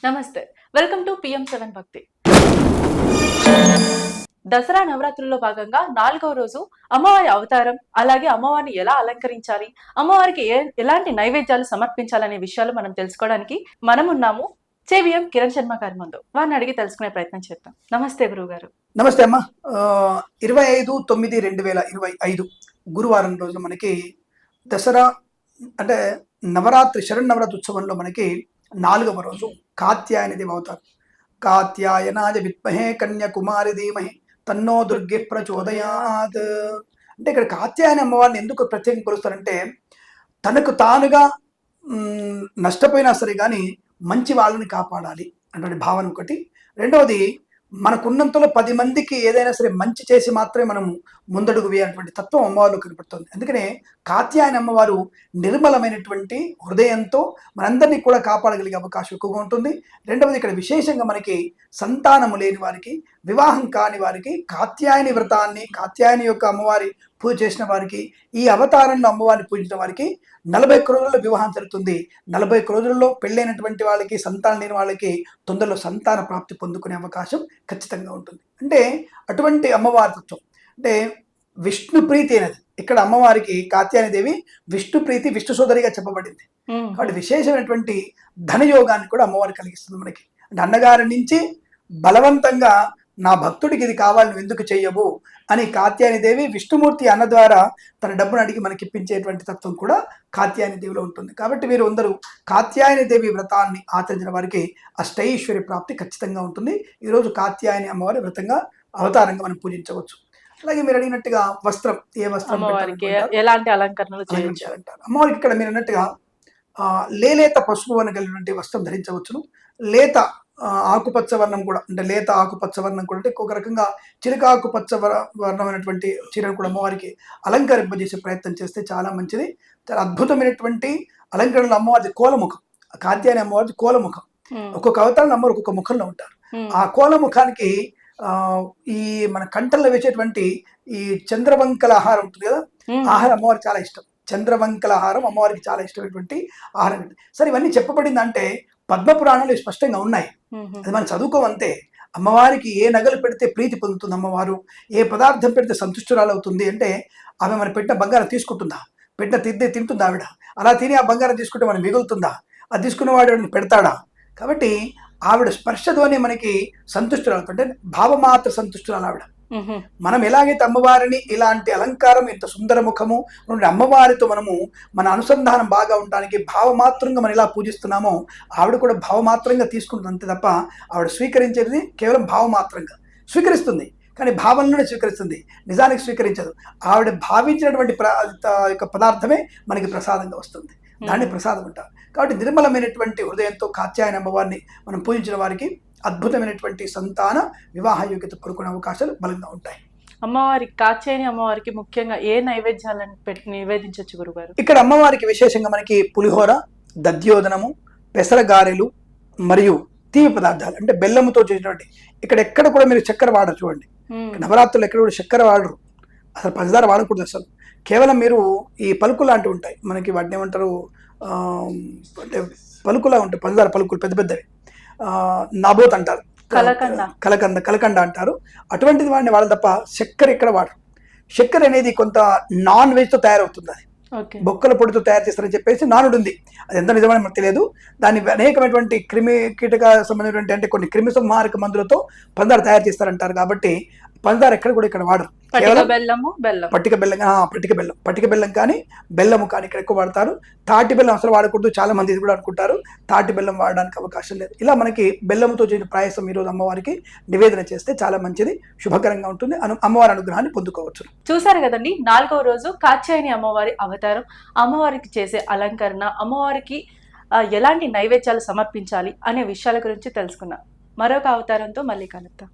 నమస్తే. Welcome to PM7 భక్తి. దసరా నవరాత్రుల్లో భాగంగా 4వ రోజు అమ్మవారి అవతారం, అలాగే అమ్మవారిని ఎలా అలంకరించాలి, అమ్మవారికి ఎలాంటి నైవేద్యాలు సమర్పించాలనే విషయాలు మనం తెలుసుకోవడానికి మనమున్నాము చెవిఎం కిరణ్ శర్మ గారి ముందు. వారిని అడిగి తెలుసుకునే ప్రయత్నం చేద్దాం. నమస్తే గురువు గారు. నమస్తే అమ్మా. 25/9/2025 గురువారం రోజు మనకి దసరా అంటే నవరాత్రి శరన్నవరాత్రి ఉత్సవంలో మనకి 4వ రోజు కాత్యాయని దేవి అవతారం. కాత్యాయనాయ విద్మహే కన్యాకుమారి ధీమహి తన్నో దుర్గే ప్రచోదయాత్. అంటే ఇక్కడ కాత్యాయని అమ్మవారిని ఎందుకు ప్రత్యేకం కొలుస్తారంటే తనకు తానుగా నష్టపోయినా సరే కానీ మంచి వాళ్ళని కాపాడాలి అటువంటి భావన ఒకటి. రెండవది, మనకున్నంతలో 10 మందికి ఏదైనా సరే మంచి చేసి మాత్రమే మనం ముందడుగు వేయాలన్నటువంటి తత్వం అమ్మవారిలో కనపడుతుంది. అందుకనే కాత్యాయని అమ్మవారు నిర్మలమైనటువంటి హృదయంతో మనందరినీ కూడా కాపాడగలిగే అవకాశం ఎక్కువగా ఉంటుంది. రెండవది, ఇక్కడ విశేషంగా మనకి సంతానము లేని వారికి, వివాహం కాని వారికి కాత్యాయని వ్రతాన్ని, కాత్యాయని యొక్క అమ్మవారి పూజ చేసిన వారికి, ఈ అవతారంలో అమ్మవారిని పూజించిన వారికి 41 రోజుల్లో వివాహం జరుగుతుంది. 41 రోజుల్లో పెళ్ళైనటువంటి వాళ్ళకి, సంతానం లేని వాళ్ళకి తొందరలో సంతాన ప్రాప్తి పొందుకునే అవకాశం ఖచ్చితంగా ఉంటుంది. అంటే అటువంటి అమ్మవారి తత్వం. అంటే విష్ణు ప్రీతి అనేది ఇక్కడ అమ్మవారికి కాత్యాయని దేవి విష్ణు ప్రీతి, విష్ణు సోదరిగా చెప్పబడింది. కాబట్టి విశేషమైనటువంటి ధనయోగాన్ని కూడా అమ్మవారు కలిగిస్తుంది మనకి. అంటే అన్నగారి నుంచి బలవంతంగా నా భక్తుడికి ఇది కావాలి, నువ్వు ఎందుకు చెయ్యవు అని కాత్యాయని దేవి విష్ణుమూర్తి అన్న ద్వారా తన డబ్బును అడిగి మనకి ఇప్పించేటువంటి తత్వం కూడా కాత్యాయని దేవిలో ఉంటుంది. కాబట్టి మీరు అందరూ కాత్యాయని దేవి వ్రతాన్ని ఆచరించిన వారికి అష్టైశ్వర్య ప్రాప్తి ఖచ్చితంగా ఉంటుంది. ఈరోజు కాత్యాయని అమ్మవారి వ్రతంగా అవతారంగా మనం పూజించవచ్చు. అలాగే మీరు అడిగినట్టుగా వస్త్రం, ఏ వస్త్రం ఎలాంటి అలంకరణలు చేయించాలంటారు అమ్మవారికి. ఇక్కడ మీరు అన్నట్టుగా లేత పసుపు వర్ణం కలిగినటువంటి వస్త్రం ధరించవచ్చును. లేత ఆకుపచ్చ వర్ణం కూడా, అంటే లేత ఆకుపచ్చ వర్ణం కూడా, అంటే ఒక రకంగా చిలుక ఆకుపచ్చ వర్ణమైనటువంటి చీరను కూడా అమ్మవారికి అలంకరింపజేసే ప్రయత్నం చేస్తే చాలా మంచిది. చాలా అద్భుతమైనటువంటి అలంకరణలు. అమ్మవారిది కోలముఖం, కాత్యాయని అమ్మవారిది కోలముఖం. ఒక్కొక్క అవతారంలో అమ్మవారు ఒక్కొక్క ముఖంలో ఉంటారు. ఆ కోలముఖానికి ఈ మన కంఠంలో వేసేటువంటి ఈ చంద్రవంకల ఆహారం ఉంటుంది కదా, ఆహారం అమ్మవారికి చాలా ఇష్టం. చంద్రవంకల ఆహారం అమ్మవారికి చాలా ఇష్టమైనటువంటి ఆహారం. సరే, ఇవన్నీ చెప్పబడింది అంటే పద్మపురాణాలు స్పష్టంగా ఉన్నాయి. అది మనం చదువుకోవంతే. అమ్మవారికి ఏ నగలు పెడితే ప్రీతి పొందుతుంది అమ్మవారు, ఏ పదార్థం పెడితే సంతుష్టురాలు అవుతుంది అంటే ఆమె మనం పెట్టిన బంగారం తీసుకుంటుందా, పెట్టిన తింటుందా ఆవిడ? అలా తిని ఆ బంగారం తీసుకుంటే మనం మిగులుతుందా? అది తీసుకున్నవాడు పెడతాడా? కాబట్టి ఆవిడ స్పర్శతోనే మనకి సంతుష్టురాలు, అంటే భావమాత్ర సంతుష్టురాలు ఆవిడ. మనం ఎలాగైతే అమ్మవారిని ఇలాంటి అలంకారం, ఇంత సుందర ముఖము అమ్మవారితో మనము మన అనుసంధానం బాగా ఉండడానికి భావమాత్రంగా మనం ఇలా పూజిస్తున్నామో ఆవిడ కూడా భావమాత్రంగా తీసుకుంటుంది అంతే తప్ప ఆవిడ స్వీకరించేది కేవలం భావమాత్రంగా స్వీకరిస్తుంది, కానీ భావనలోనే స్వీకరిస్తుంది, నిజానికి స్వీకరించదు. ఆవిడ భావించినటువంటి యొక్క పదార్థమే మనకి ప్రసాదంగా వస్తుంది, దాన్ని ప్రసాదం అంటారు. కాబట్టి నిర్మలమైనటువంటి హృదయంతో కాత్యాయని అమ్మవారిని మనం పూజించిన వారికి అద్భుతమైనటువంటి సంతాన వివాహ యోగ్యత పరుకునే అవకాశాలు బలంగా ఉంటాయి. అమ్మవారికి, కాత్యాయని అమ్మవారికి ముఖ్యంగా ఏ నైవేద్యాలను పెట్టి నివేదించవచ్చు గురుగారు? ఇక్కడ అమ్మవారికి విశేషంగా మనకి పులిహోర, దధ్యోదనము, పెసరగారెలు మరియు తీపి పదార్థాలు, అంటే బెల్లముతో చేసినటువంటి. ఇక్కడ ఎక్కడ కూడా మీరు చక్కెర వాడరు. చూడండి, నవరాత్రులు ఎక్కడ కూడా చక్కెర వాడరు, అసలు పంచదార వాడకూడదు అసలు. కేవలం మీరు ఈ పలుకులు లాంటివి ఉంటాయి మనకి, వాటిని ఏమంటారు, అంటే పలుకులా ఉంటాయి, పంచదార పలుకులు పెద్ద పెద్దవి, నాబోత్ అంటారు, కలకండ అంటారు. అటువంటిది వాడిని వాడాలి తప్ప చక్కెర ఇక్కడ వాడరు. చక్కెర అనేది కొంత నాన్ వెజ్తో తయారవుతుంది, అది బొక్కల పొడితో తయారు చేస్తారని చెప్పేసి నానుడు ఉంది. అది ఎంత నిజమని మనకు తెలియదు. దాన్ని అనేకమైనటువంటి క్రిమి కీటక సంబంధించినటువంటి, అంటే కొన్ని క్రిమి సంహారక మందులతో పంచదార తయారు చేస్తారంటారు. కాబట్టి పంచదార ఎక్కడ కూడా ఇక్కడ వాడరు, పట్టిక బెల్లం కానీ బెల్లము కానీ ఇక్కడ ఎక్కువ వాడతారు. తాటి బెల్లం అసలు వాడకూడదు, చాలా మంది ఇది కూడా అనుకుంటారు. తాటి బెల్లం వాడడానికి అవకాశం లేదు. ఇలా మనకి బెల్లముతో చేసిన పాయసం ఈరోజు అమ్మవారికి నివేదన చేస్తే చాలా మంచిది, శుభకరంగా ఉంటుంది, అమ్మవారి అనుగ్రహాన్ని పొందుకోవచ్చు. చూసారు కదండి, 4వ రోజు కాత్యాయని అమ్మవారి అవతారం, అమ్మవారికి చేసే అలంకరణ, అమ్మవారికి ఎలాంటి నైవేద్యాలు సమర్పించాలి అనే విషయాల గురించి తెలుసుకున్నాం. మరొక అవతారంతో మళ్ళీ కలుద్దాం.